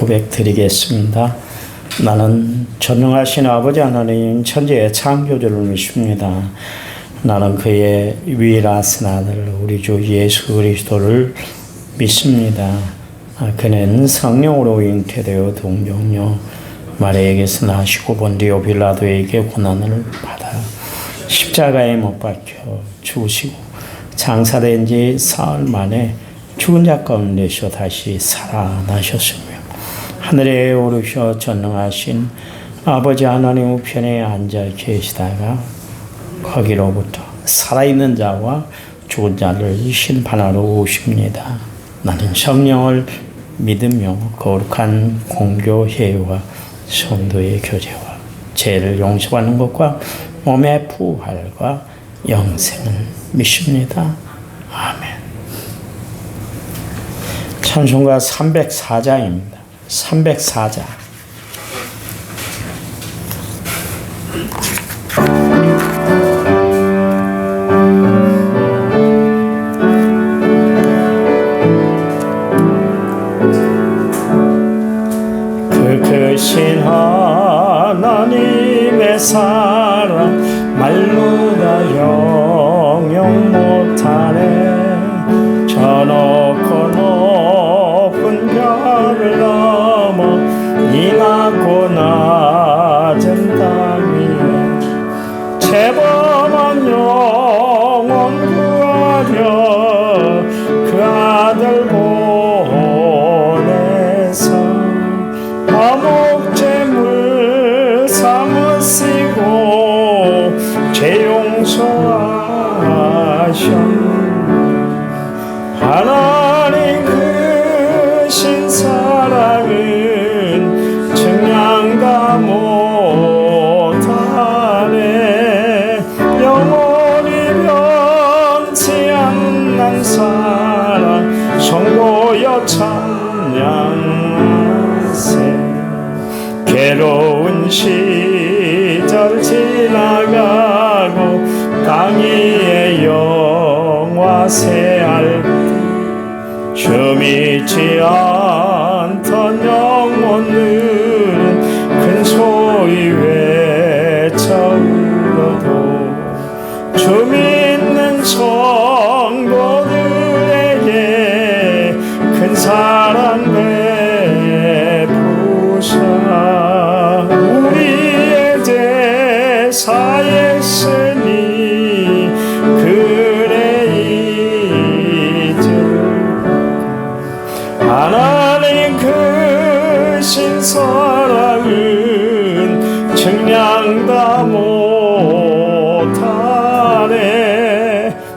고백 드리겠습니다. 나는 전능하신 아버지 하나님 천지의 창조주를 믿습니다. 나는 그의 유일하신 아들 우리 주 예수 그리스도를 믿습니다. 그는 성령으로 잉태되어 동정녀 마리아에게서 나시고 본디오 빌라도에게 고난을 받아 십자가에 못 박혀 죽으시고 장사된 지 사흘 만에 죽은 자 가운데서 다시 살아나셨으며 하늘에 오르셔 전능하신 아버지 하나님 우편에 앉아 계시다가 거기로부터 살아있는 자와 죽은 자를 심판하러 오십니다. 나는 성령을 믿으며 거룩한 공교 회유와 성도의 교제와 죄를 용서받는 것과 몸의 부활과 영생을 믿습니다. 아멘. 찬송가 304장입니다. 304장. 그 크신 하나님의 사랑 말로 다 영영 못하네. 저놓고 높은 별을 넘어 이 낮고 낮은 땅 위에 재범한 영혼 구하려 그 아들 보내서 화목제물 삼으시고 죄 용서하셨네. 하나님 크신 사랑은 증량 다 못하네. 영원히 변치 않는 사랑 성도여 찬양하세. 괴로운 시절 지나가고 땅 위에 영화 새알 주 믿지 않던 영혼들은 큰 소리 외쳐 울어도 주 믿는 성도들에게 큰 사랑 베푸사. 우리의 죄 사했으니 그래 이제 하나님 크신 사랑은 증량 다 못하네.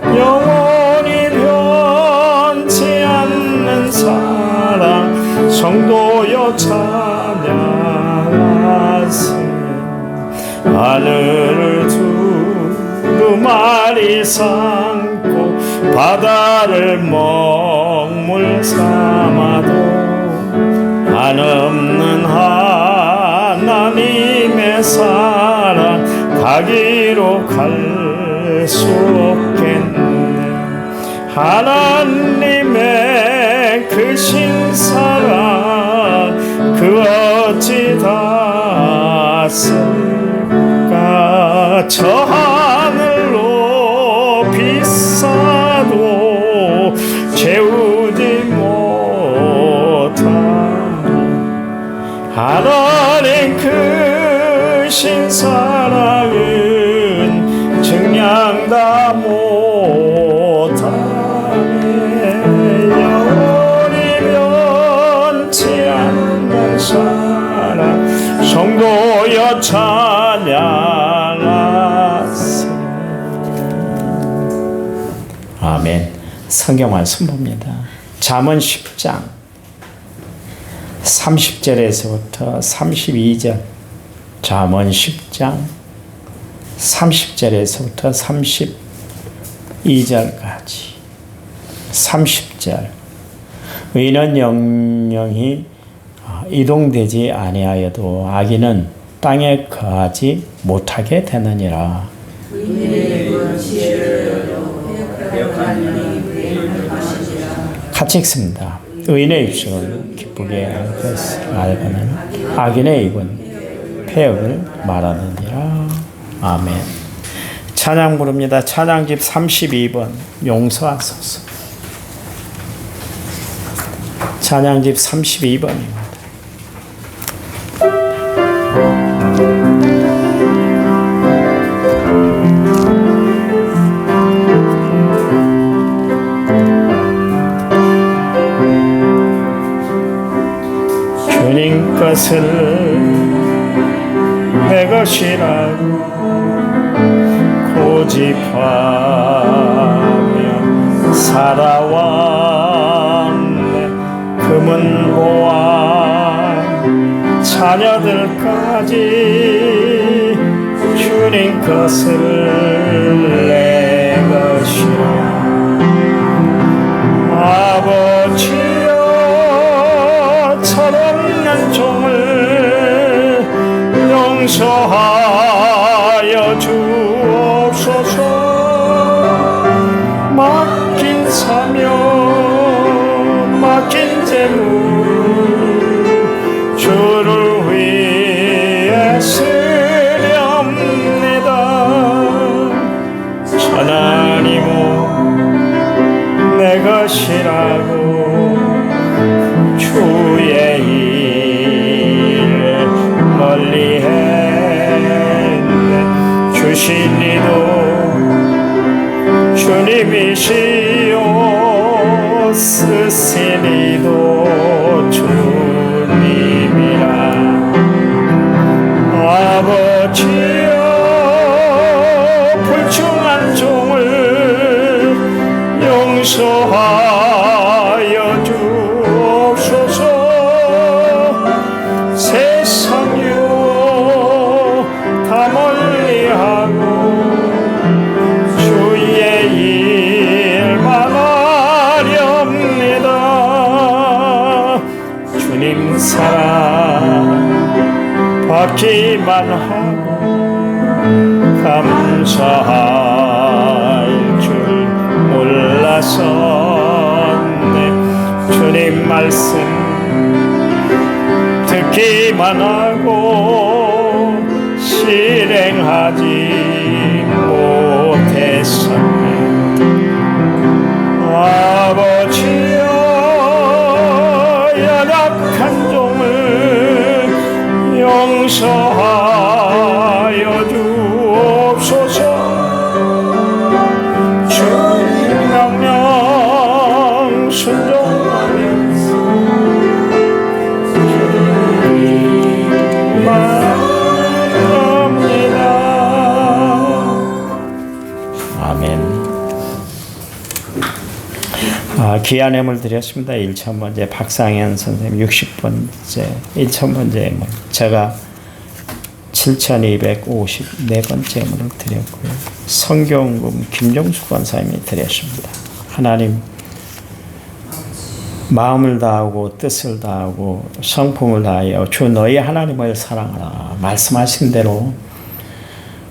영원히 변치 않는 사랑 성도여 찬양하세. 하늘을 두루마리 삼고 바다를 먹물 삼아도 한없는 하나님의 사랑 가기로 갈 수 없겠네. 하나님의 크신 사랑 그 어찌 닿았을까. 저 하늘로 비싸도 채우지 못하니 하나님 크신 사랑은 증량 다 못하네. 영원히 변치 않는 사랑 성도여 찬양하세. 아멘. 성경 말씀 봅니다. 잠언 10장 30절에서부터 32절. 잠언 10장 30절에서부터 32절까지. 30절. 의인은 영영히 이동되지 아니하여도 악인은 땅에 거하지 못하게 되느니라. 같이 읽습니다. 의인의 입술을 기쁘게 할 것을 알거니와 악인의 입은 폐역을 말하느니라. 아멘. 찬양 부릅니다. 찬양집 32번 용서하소서. 찬양집 32번입니다. 주님 것을 내 것이라고 고집하며 살아왔네. 금은 보아 자녀들까지 주님 것을 내 것이라. 아버지여 철없는 종을 용서하여 주옵소서. 맡긴 사명 맡긴 재물 주를 위해 쓰렵니다. 하나님은 내 것이라고 주의 일 멀리했네. 주신 이도 주님이시요 쓰신 이도 주님이라. 아버지여 불충한 종을 용서하여 주옵소서. 세상이여 다 멀리하고 주의 일만 하렵니다. 주님 사랑 받기만 하고 감사할 줄 몰랐었네. 주님 말씀 듣기만 하고 실행하지 못했었네. 아버지여 연약한 종을 용서하여 주옵소서. 주님 명령 순종하면서 말합니다. 아멘. 귀한 예물 드렸습니다. 1,000번째 박상현 선생님 60번째 1,000번째 예물, 제가 7,254번째 예물을 드렸고요. 성경금 김종수 권사님이 드렸습니다. 하나님 마음을 다하고 뜻을 다하고 성품을 다하여 주 너희 하나님을 사랑하라 말씀하신 대로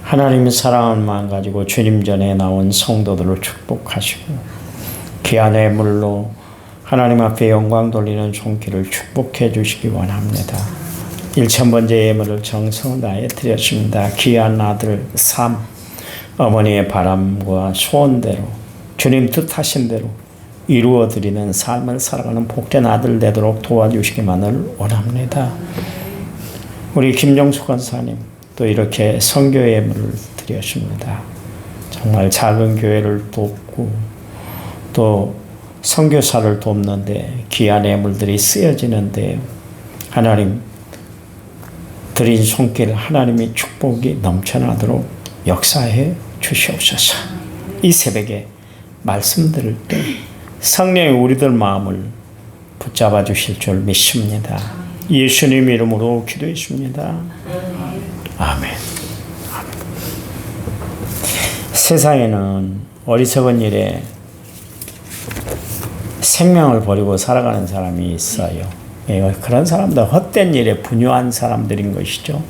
하나님의 사랑을 마음 가지고 주님 전에 나온 성도들을 축복하시고 귀한 예물로 하나님 앞에 영광 돌리는 손길을 축복해 주시기 원합니다. 1,000번째 예물을 정성 다해 드렸습니다. 귀한 아들 삶, 어머니의 바람과 소원대로 주님 뜻하신 대로 이루어 드리는 삶을 살아가는 복된 아들 되도록 도와주시기만을 원합니다. 우리 김정수 권사님 또 이렇게 선교 예물을 드렸습니다. 정말 작은 교회를 돕고 또 선교사를 돕는데 귀한 예물들이 쓰여지는데 하나님 드린 손길 하나님의 축복이 넘쳐나도록 역사해 주시옵소서. 이 새벽에 말씀 들을 때 성령이 우리들 마음을 붙잡아 주실 줄 믿습니다. 예수님 이름으로 기도했습니다. 아멘. 세상에는 어리석은 일에 생명을 버리고 살아가는 사람이 있어요. 그런 사람들 헛된 일에 분유한 사람들인 것이죠.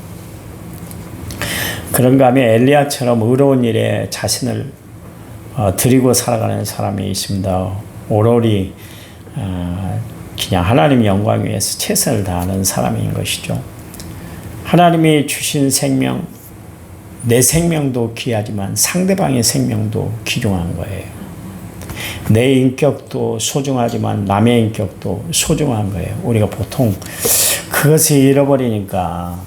그런가 하면 엘리야처럼 의로운 일에 자신을 드리고 살아가는 사람이 있습니다. 오로리 그냥 하나님의 영광 위해서 최선을 다하는 사람인 것이죠. 하나님이 주신 생명, 내 생명도 귀하지만 상대방의 생명도 귀중한 거예요. 내 인격도 소중하지만 남의 인격도 소중한 거예요. 우리가 보통 그것을 잃어버리니까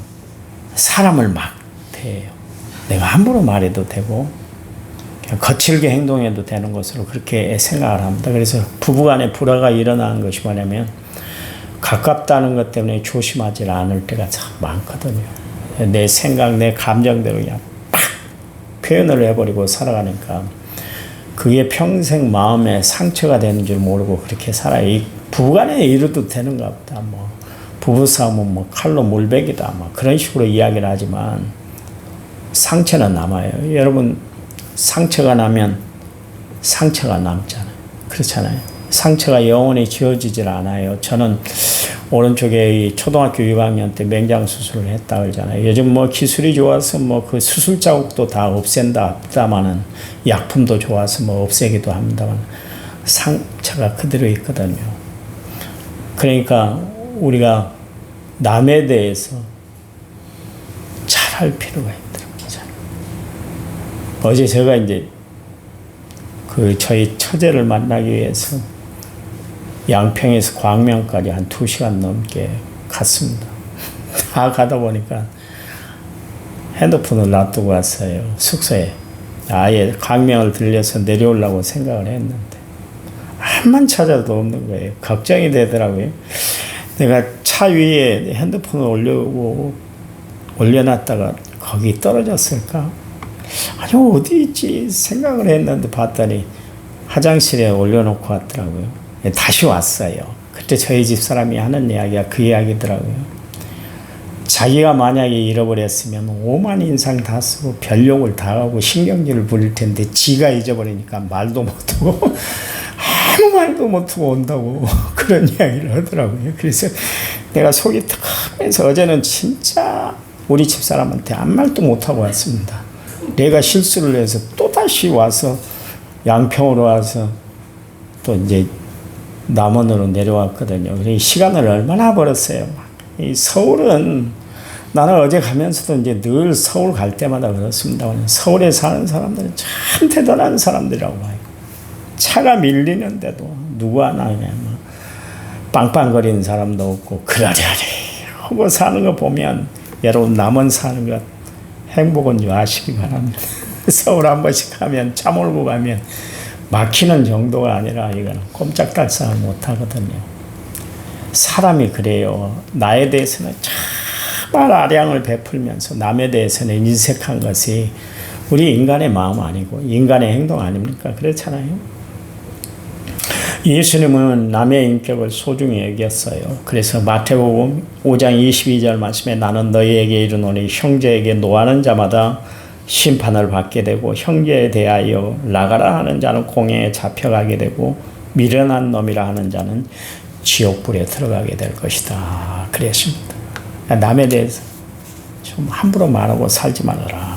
사람을 막 대해요. 내가 함부로 말해도 되고 그냥 거칠게 행동해도 되는 것으로 그렇게 생각을 합니다. 그래서 부부간에 불화가 일어나는 것이 뭐냐면 가깝다는 것 때문에 조심하지 않을 때가 참 많거든요. 내 생각, 내 감정대로 그냥 팍 표현을 해버리고 살아가니까 그게 평생 마음에 상처가 되는 줄 모르고 그렇게 살아요. 부부간에 이래도 되는가 보다. 뭐 부부싸움은 뭐 칼로 물베기다. 뭐 그런 식으로 이야기를 하지만 상처는 남아요. 여러분 상처가 나면 상처가 남잖아요. 그렇잖아요. 상처가 영원히 지워지질 않아요. 저는 오른쪽에 이 초등학교 6학년 때 맹장 수술을 했다 그러잖아요. 요즘 뭐 기술이 좋아서 뭐 그 수술 자국도 다 없앤다 합니다만은 약품도 좋아서 뭐 없애기도 합니다만 상처가 그대로 있거든요. 그러니까 우리가 남에 대해서 잘할 필요가 있더라고요. 어제 제가 이제 저희 처제를 만나기 위해서 양평에서 광명까지 한 2시간 넘게 갔습니다. 다 가다 보니까 핸드폰을 놔두고 왔어요. 숙소에. 아예 광명을 들려서 내려오려고 생각을 했는데 한만 찾아도 없는 거예요. 걱정이 되더라고요. 내가 차 위에 핸드폰을 올려놨다가 거기 떨어졌을까? 아니 어디 있지 생각을 했는데 봤더니 화장실에 올려놓고 왔더라고요. 다시 왔어요. 그때 저희 집 사람이 하는 이야기가 그 이야기더라고요. 자기가 만약에 잃어버렸으면 5만 인상 다 쓰고 별욕을 다 하고 신경질을 부릴 텐데 지가 잊어버리니까 말도 못하고 아무 말도 못하고 온다고 그런 이야기를 하더라고요. 그래서 내가 속이 탁하면서 어제는 진짜 우리 집 사람한테 아무 말도 못하고 왔습니다. 내가 실수를 해서 또다시 와서 양평으로 와서 또 이제 남원으로 내려왔거든요. 그래서 시간을 얼마나 벌었어요. 이 서울은 나는 어제 가면서도 이제 늘 서울 갈 때마다 그렇습니다. 서울에 사는 사람들은 참 대단한 사람들이라고 봐요. 차가 밀리는데도 누구 하나 그냥 빵빵거리는 사람도 없고 그러려니 하고 사는 거 보면 여러분 남원 사는 것 행복은 줄 아시기 바랍니다. 서울 한 번씩 가면 차 몰고 가면 막히는 정도가 아니라 이거는 꼼짝달싹 못하거든요. 사람이 그래요. 나에 대해서는 정말 아량을 베풀면서 남에 대해서는 인색한 것이 우리 인간의 마음 아니고 인간의 행동 아닙니까? 그렇잖아요. 예수님은 남의 인격을 소중히 여겼어요. 그래서 마태복음 5장 22절 말씀에 나는 너희에게 이르노니 형제에게 노하는 자마다 심판을 받게 되고 형제에 대하여 나가라 하는 자는 공회에 잡혀가게 되고 미련한 놈이라 하는 자는 지옥불에 들어가게 될 것이다. 그랬습니다. 남에 대해서 좀 함부로 말하고 살지 말아라.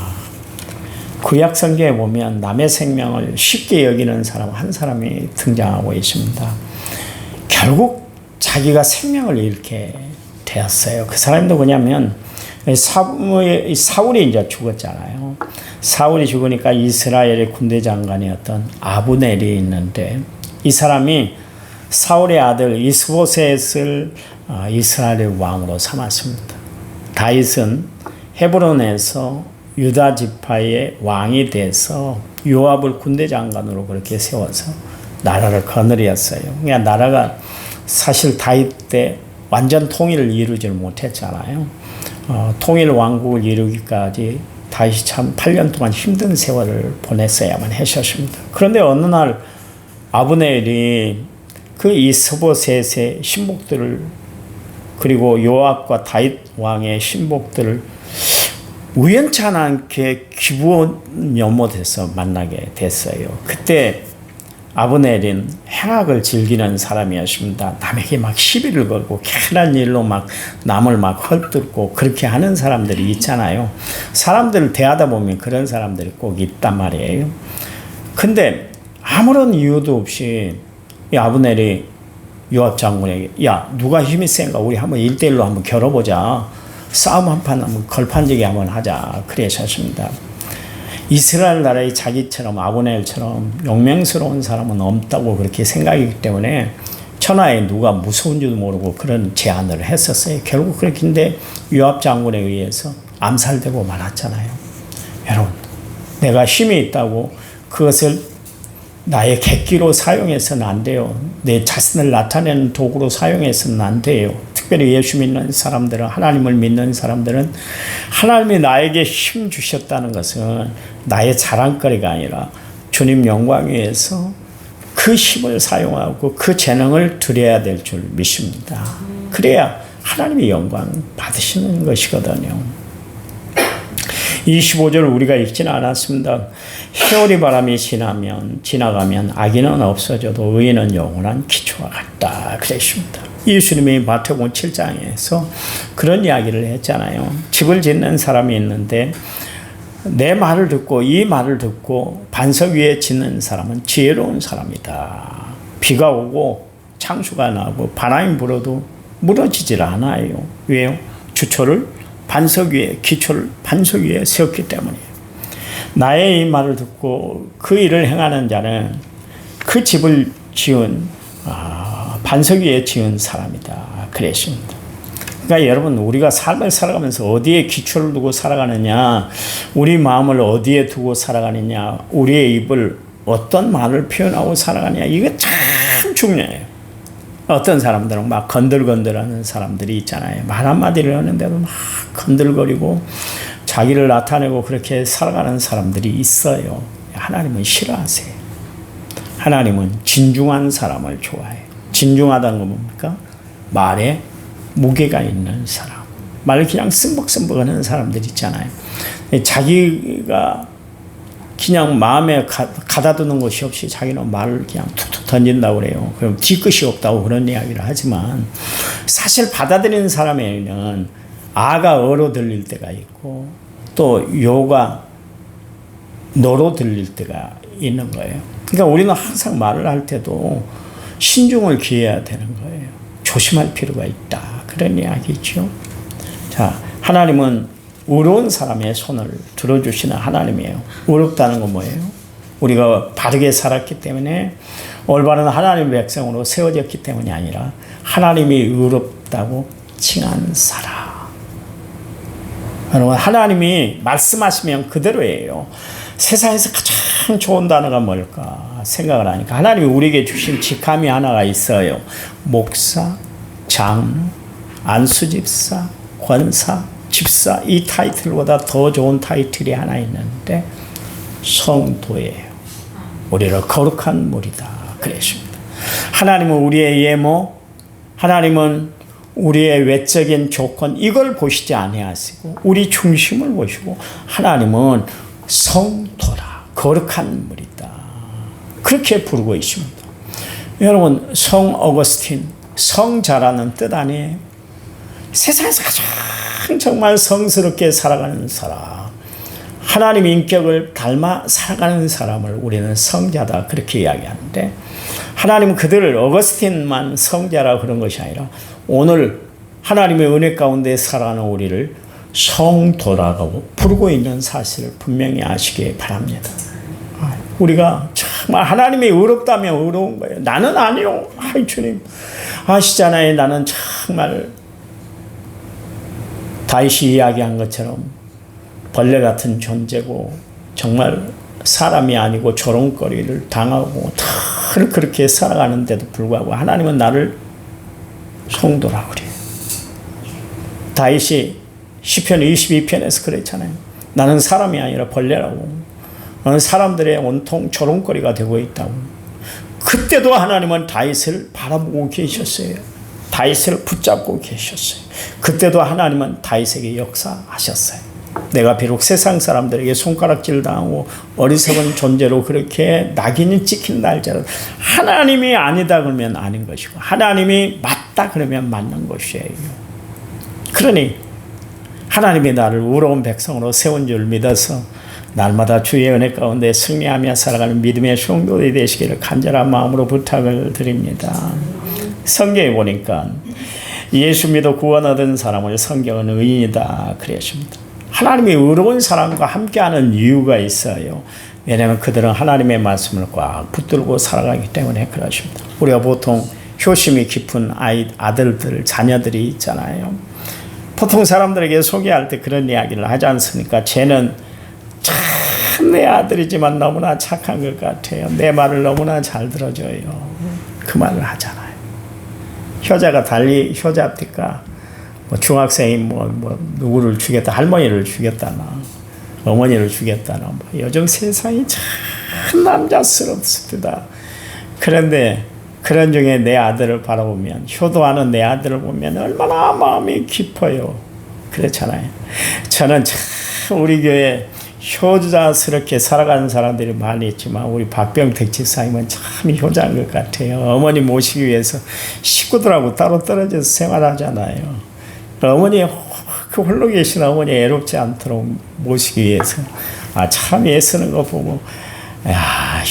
구약 성경에 보면 남의 생명을 쉽게 여기는 사람 한 사람이 등장하고 있습니다. 결국 자기가 생명을 잃게 되었어요. 그 사람도 뭐냐면 사울이 이제 죽었잖아요. 사울이 죽으니까 이스라엘의 군대 장관이었던 아브넬이 있는데 이 사람이 사울의 아들 이스보셋을 이스라엘의 왕으로 삼았습니다. 다윗은 헤브론에서 유다 지파의 왕이 돼서 요압을 군대 장관으로 그렇게 세워서 나라를 거느렸어요. 그러니까 나라가 사실 다윗 때 완전 통일을 이루지 못했잖아요. 통일 왕국을 이루기까지 다윗이 참 8년 동안 힘든 세월을 보냈어야만 하셨습니다. 그런데 어느 날 아브넬이 그 이스보셋의 신복들을 그리고 요압과 다윗 왕의 신복들을 우연찮게 기브온 연못에서 만나게 됐어요. 그때 아브넬은 행악을 즐기는 사람이었습니다. 남에게 막 시비를 걸고 괜한 일로 막 남을 막 헐뜯고 그렇게 하는 사람들이 있잖아요. 사람들을 대하다 보면 그런 사람들이 꼭 있단 말이에요. 근데 아무런 이유도 없이 이 아브넬이 요압 장군에게 야 누가 힘이 센가 우리 한번 1대1로 한번 겨뤄보자. 싸움 한판 한번 걸판지기 한번 하자. 그러셨습니다. 이스라엘 나라의 자기처럼 아브넬처럼 용맹스러운 사람은 없다고 그렇게 생각이기 때문에 천하에 누가 무서운 줄도 모르고 그런 제안을 했었어요. 결국 그렇긴데 요압 장군에 의해서 암살되고 말았잖아요. 여러분 내가 힘이 있다고 그것을 나의 객기로 사용해서는 안 돼요. 내 자신을 나타내는 도구로 사용해서는 안 돼요. 특별히 예수 믿는 사람들은 하나님을 믿는 사람들은 하나님이 나에게 힘 주셨다는 것은 나의 자랑거리가 아니라 주님 영광 위해서 그 힘을 사용하고 그 재능을 드려야 될 줄 믿습니다. 그래야 하나님의 영광 받으시는 것이거든요. 25절 우리가 읽지는 않았습니다. 해오리 바람이 지나가면 악인은 없어져도 의인은 영원한 기초와 같다. 그랬습니다. 예수님이 마태복음 7장에서 그런 이야기를 했잖아요. 집을 짓는 사람이 있는데 내 말을 듣고 이 말을 듣고 반석 위에 짓는 사람은 지혜로운 사람이다. 비가 오고 창수가 나고 바람이 불어도 무너지질 않아요. 왜요? 기초를 반석 위에 세웠기 때문이에요. 나의 이 말을 듣고 그 일을 행하는 자는 그 집을 지은 반석 위에 지은 사람이다. 그랬습니다. 그러니까 여러분 우리가 삶을 살아가면서 어디에 기초를 두고 살아가느냐, 우리 마음을 어디에 두고 살아가느냐, 우리의 입을 어떤 말을 표현하고 살아가느냐, 이거 참 중요해요. 어떤 사람들은 막 건들건들하는 사람들이 있잖아요. 말 한마디를 하는데도 막 건들거리고 자기를 나타내고 그렇게 살아가는 사람들이 있어요. 하나님은 싫어하세요. 하나님은 진중한 사람을 좋아해요. 진중하다는 건 뭡니까? 말에 무게가 있는 사람. 말을 그냥 쓴벅쓴벅 하는 사람들 있잖아요. 자기가 그냥 마음에 가다두는 것이 없이 자기는 말을 그냥 툭툭 던진다고 그래요. 그럼 뒤끝이 없다고 그런 이야기를 하지만 사실 받아들이는 사람에는 아가 어로 들릴 때가 있고 또 요가 너로 들릴 때가 있는 거예요. 그러니까 우리는 항상 말을 할 때도 신중을 기해야 되는 거예요. 조심할 필요가 있다. 그런 이야기죠. 자, 하나님은 의로운 사람의 손을 들어주시는 하나님이에요. 의롭다는 건 뭐예요? 우리가 바르게 살았기 때문에 올바른 하나님의 백성으로 세워졌기 때문이 아니라 하나님이 의롭다고 칭한 사람. 여러분 하나님이 말씀하시면 그대로예요. 세상에서 가장 좋은 단어가 뭘까 생각을 하니까 하나님이 우리에게 주신 직함이 하나가 있어요. 목사, 장로, 안수집사, 권사, 집사, 이 타이틀보다 더 좋은 타이틀이 하나 있는데 성도예요. 우리를 거룩한 무리다 그랬습니다. 하나님은 우리의 예모, 하나님은 우리의 외적인 조건 이걸 보시지 아니하시고 우리 중심을 보시고 하나님은 성도라, 거룩한 무리다 그렇게 부르고 있습니다. 여러분 성 어거스틴, 성자라는 뜻 아니에요? 세상에서 가장 정말 성스럽게 살아가는 사람, 하나님의 인격을 닮아 살아가는 사람을 우리는 성자다 그렇게 이야기하는데 하나님은 그들을 어거스틴만 성자라고 그런 것이 아니라 오늘 하나님의 은혜 가운데 살아가는 우리를 성도라고 부르고 있는 사실을 분명히 아시기 바랍니다. 우리가 정말 하나님이 의롭다면 의로운 거예요. 나는 아니요. 아이 주님 아시잖아요. 나는 정말 다윗이 이야기한 것처럼 벌레 같은 존재고 정말 사람이 아니고 조롱거리를 당하고 늘 그렇게 살아가는데도 불구하고 하나님은 나를 성도라고 그래요. 다윗이 시편 22편에서 그랬잖아요. 나는 사람이 아니라 벌레라고. 나는 사람들의 온통 조롱거리가 되고 있다고. 그때도 하나님은 다윗을 바라보고 계셨어요. 다윗을 붙잡고 계셨어요. 그때도 하나님은 다윗에게 역사하셨어요. 내가 비록 세상 사람들에게 손가락질 당하고 어리석은 존재로 그렇게 낙인이 찍힌다 할지라도 하나님이 아니다 그러면 아닌 것이고 하나님이 맞다 그러면 맞는 것이에요. 그러니 하나님이 나를 의로운 백성으로 세운 줄 믿어서 날마다 주의 은혜 가운데 승리하며 살아가는 믿음의 성도들이 되시기를 간절한 마음으로 부탁을 드립니다. 성경에 보니까 예수 믿어 구원 얻은 사람을 성경은 의인이다 그랬습니다. 하나님의 의로운 사람과 함께하는 이유가 있어요. 왜냐하면 그들은 하나님의 말씀을 꽉 붙들고 살아가기 때문에 그렇습니다. 우리가 보통 효심이 깊은 아들들, 자녀들이 있잖아요. 보통 사람들에게 소개할 때 그런 이야기를 하지 않습니까? 쟤는 참 내 아들이지만 너무나 착한 것 같아요. 내 말을 너무나 잘 들어줘요. 그 말을 하잖아요. 효자가 달리 효자입니까? 뭐 중학생이 뭐 누구를 죽였다, 할머니를 죽였다나 어머니를 죽였다나 뭐 요즘 세상이 참 남자스럽습니다. 그런데 그런 중에 내 아들을 바라보면, 효도하는 내 아들을 보면 얼마나 마음이 깊어요. 그렇잖아요. 저는 참 우리 교회 효자스럽게 살아가는 사람들이 많이 있지만 우리 박병택 집사님은 참 효자인 것 같아요. 어머니 모시기 위해서 식구들하고 따로 떨어져서 생활하잖아요. 어머니, 그 홀로 계신 어머니 애롭지 않도록 모시기 위해서 참 애쓰는 거 보고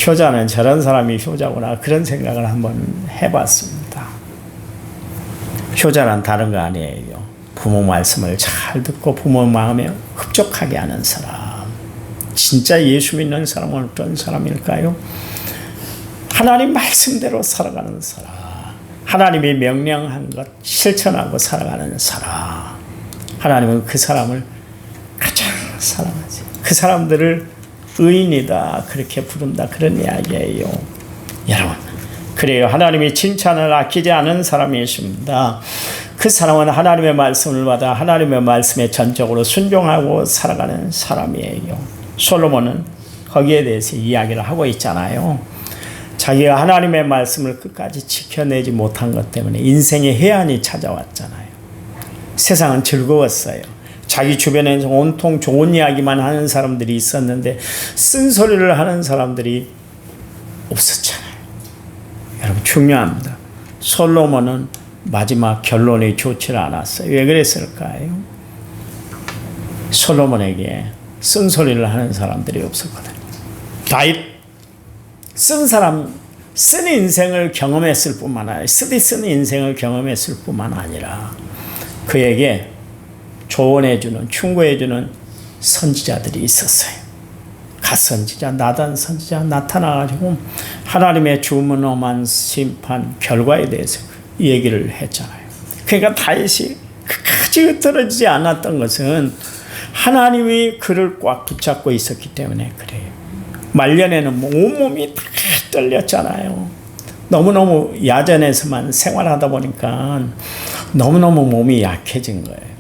효자는 저런 사람이 효자구나 그런 생각을 한번 해봤습니다. 효자란 다른 거 아니에요. 부모 말씀을 잘 듣고 부모 마음에 흡족하게 하는 사람. 진짜 예수 믿는 사람은 어떤 사람일까요? 하나님 말씀대로 살아가는 사람. 하나님이 명령한 것 실천하고 살아가는 사람. 하나님은 그 사람을 가장 사랑하세요. 그 사람들을 의인이다 그렇게 부른다 그런 이야기예요. 여러분, 그래요. 하나님이 칭찬을 아끼지 않은 사람이 있습니다. 그 사람은 하나님의 말씀을 받아 하나님의 말씀에 전적으로 순종하고 살아가는 사람이에요. 솔로몬은 거기에 대해서 이야기를 하고 있잖아요. 자기가 하나님의 말씀을 끝까지 지켜내지 못한 것 때문에 인생의 해안이 찾아왔잖아요. 세상은 즐거웠어요. 자기 주변에서 온통 좋은 이야기만 하는 사람들이 있었는데 쓴소리를 하는 사람들이 없었잖아요. 여러분 중요합니다. 솔로몬은 마지막 결론이 좋지 않았어요. 왜 그랬을까요? 솔로몬에게 쓴소리를 하는 사람들이 없었거든요. 다윗 쓴 인생을 경험했을 뿐만 아니라 쓰디쓴 인생을 경험했을 뿐만 아니라 그에게 조언해주는 충고해주는 선지자들이 있었어요. 갓 선지자, 나단 선지자 나타나가지고 하나님의 주문엄한 심판 결과에 대해서 얘기를 했잖아요. 그러니까 다윗이 끝까지 흐트러지지 않았던 것은 하나님이 그를 꽉 붙잡고 있었기 때문에 그래요. 말년에는 온몸이 다 떨렸잖아요. 너무너무 야전에서만 생활하다 보니까 너무너무 몸이 약해진 거예요.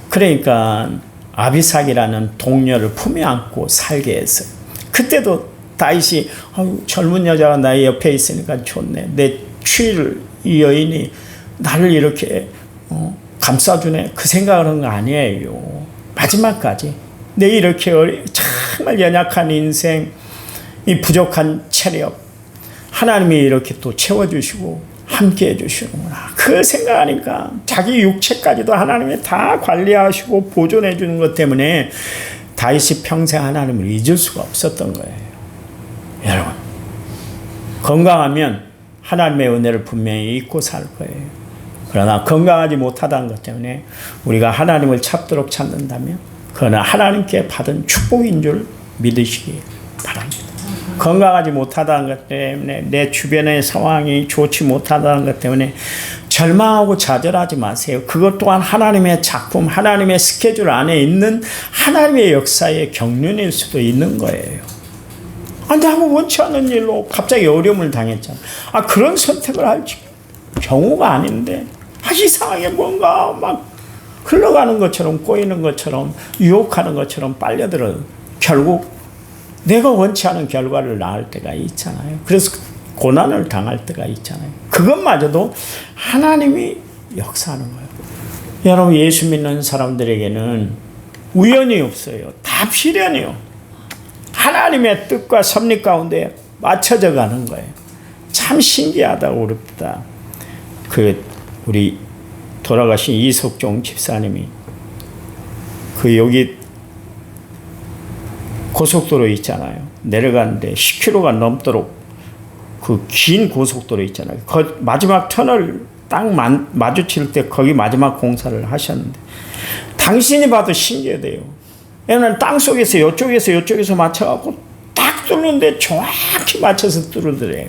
그러니까 아비삭이라는 동료를 품에 안고 살게 했어요. 그때도 다윗이 젊은 여자가 나의 옆에 있으니까 좋네. 내 추위를 이 여인이 나를 이렇게 감싸주네. 그 생각을 한 거 아니에요. 마지막까지 내 이렇게 정말 연약한 인생, 이 부족한 체력 하나님이 이렇게 또 채워주시고 함께 해주시는구나. 그 생각하니까 자기 육체까지도 하나님이 다 관리하시고 보존해 주는 것 때문에 다윗이 평생 하나님을 잊을 수가 없었던 거예요. 여러분, 건강하면 하나님의 은혜를 분명히 잊고 살 거예요. 그러나 건강하지 못하다는 것 때문에 우리가 하나님을 찾도록 찾는다면 그거는 하나님께 받은 축복인 줄 믿으시기 바랍니다. 건강하지 못하다는 것 때문에 내 주변의 상황이 좋지 못하다는 것 때문에 절망하고 좌절하지 마세요. 그것 또한 하나님의 작품, 하나님의 스케줄 안에 있는 하나님의 역사의 경륜일 수도 있는 거예요. 나하고 원치 않는 일로 갑자기 어려움을 당했잖아. 그런 선택을 할 경우가 아닌데 이상하게 뭔가 막 흘러가는 것처럼 꼬이는 것처럼 유혹하는 것처럼 빨려들어 결국 내가 원치 않은 결과를 낳을 때가 있잖아요. 그래서 고난을 당할 때가 있잖아요. 그것마저도 하나님이 역사하는 거예요. 여러분, 예수 믿는 사람들에게는 우연이 없어요. 다 필연이요. 하나님의 뜻과 섭리 가운데 맞춰져 가는 거예요. 참 신기하다고 그럽니다. 우리 돌아가신 이석종 집사님이 여기 고속도로 있잖아요. 내려가는데 10km가 넘도록 그 긴 고속도로 있잖아요. 마지막 터널 딱 마주칠 때 거기 마지막 공사를 하셨는데 당신이 봐도 신기해요. 얘는 땅속에서 이쪽에서 맞춰갖고 딱 뚫는데 정확히 맞춰서 뚫으더래요.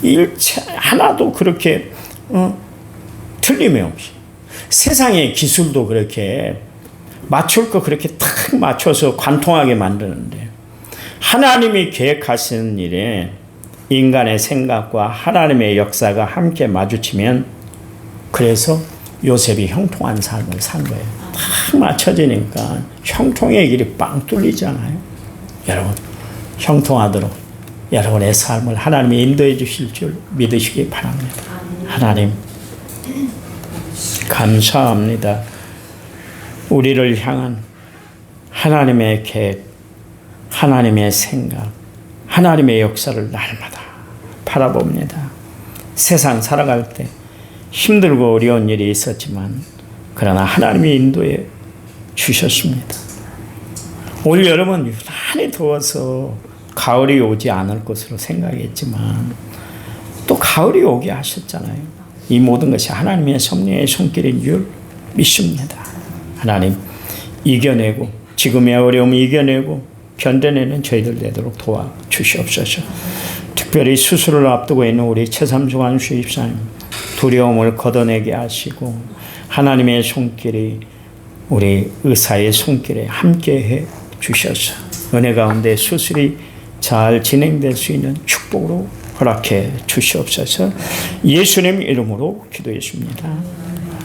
일체 하나도 그렇게 틀림이 없이. 세상의 기술도 그렇게 맞출 거 그렇게 딱 맞춰서 관통하게 만드는데 하나님이 계획하시는 일에 인간의 생각과 하나님의 역사가 함께 마주치면 그래서 요셉이 형통한 삶을 산 거예요. 딱 맞춰지니까 형통의 길이 빵 뚫리잖아요. 여러분 형통하도록 여러분의 삶을 하나님이 인도해 주실 줄 믿으시기 바랍니다. 하나님 감사합니다. 우리를 향한 하나님의 계획, 하나님의 생각, 하나님의 역사를 날마다 바라봅니다. 세상 살아갈 때 힘들고 어려운 일이 있었지만 그러나 하나님이 인도해 주셨습니다. 올 여름은 유난히 더워서 가을이 오지 않을 것으로 생각했지만 또 가을이 오게 하셨잖아요. 이 모든 것이 하나님의 섭리의 손길인 줄 믿습니다. 하나님 이겨내고 지금의 어려움을 이겨내고 견뎌내는 저희들 되도록 도와주시옵소서. 특별히 수술을 앞두고 있는 우리 최삼수관 수입사님 두려움을 걷어내게 하시고 하나님의 손길이 우리 의사의 손길에 함께해 주셔서 은혜 가운데 수술이 잘 진행될 수 있는 축복으로 허락해 주시옵소서. 예수님 이름으로 기도했습니다.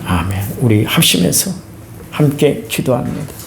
아멘. 우리 합심해서 함께 기도합니다.